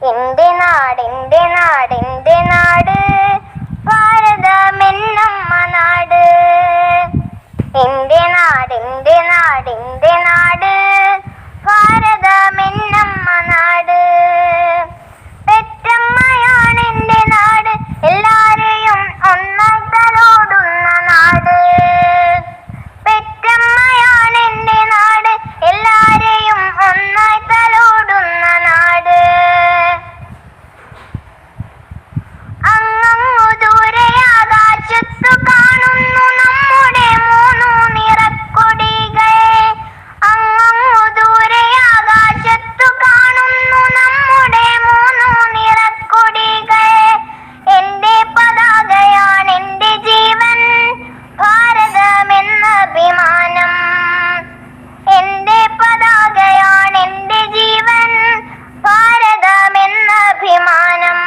എന്റെ നാട് എന്റെ നാട് എന്റെ നാട് ഭാരതമെന്നമ്മ നാട്. എന്റെ നാട് എന്റെ നാട് എന്റെ നാട് ഭാരതമെന്നമ്മ നാട്. പെറ്റമ്മയാണ് എന്റെ നാട്, എല്ലാരെയും ഒന്നായി തലോടുന്ന നാട്. പെറ്റമ്മയാണ് എന്റെ നാട്, എല്ലാരെയും ഒന്നായി തലോടുന്ന നാട്. അങ്ങു ദൂരെ ആകാശത്തു കാണുന്നു നമ്മുടെ മൂന്നു നിറക്കൊടികൾ. അങ്ങു ദൂരെ ആകാശത്തു കാണുന്നു നമ്മുടെ മൂന്നു നിറക്കൊടികൾ. എന്റെ പതാകയാണ് എന്റെ ജീവൻ, ഭാരതമെന്ന അഭിമാനം. എന്റെ പതാകയാണ് എന്റെ ജീവൻ, ഭാരതമെന്ന അഭിമാനം.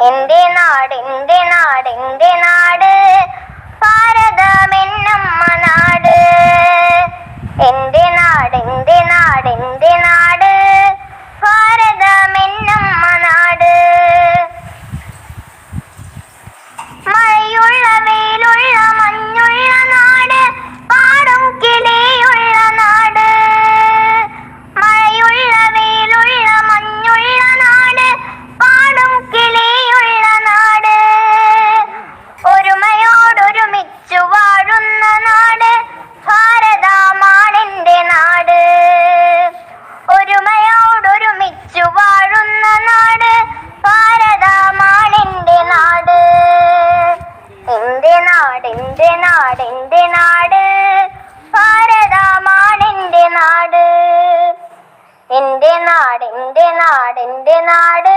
എന്റെ നാട് എന്റെ നാട് എന്റെ നാട് ഭാരതമെന്നമ്മ നാട്. എന്റെ നാട് എന്റെ നാട് എന്റെ നാട് ഭാരതമെന്നമ്മ നാട്. മഴയുള്ള വെയിലുള്ള മഞ്ഞുള്ള നാട്, പാടും കിളിയുള്ള നാട്. മഴയുള്ള വെയിലുള്ള മഞ്ഞുള്ള നാട്, പാടും കിളിയുള്ള നാട്. ഒരുമയോടൊരുമിച്ചു വാഴുന്ന നാട്, ഭാരതമാണെന്റെ നാട്. ഒരുമയോടൊരുമിച്ചു വാഴുന്ന നാട്, ഭാരതമാണെന്റെ നാട്. എന്റെ നാട് എന്റെ നാട് എന്റെ നാട് ഭാരതമാണെന്റെ നാട്. എന്റെ നാട് എന്റെ നാട് എന്റെ നാട്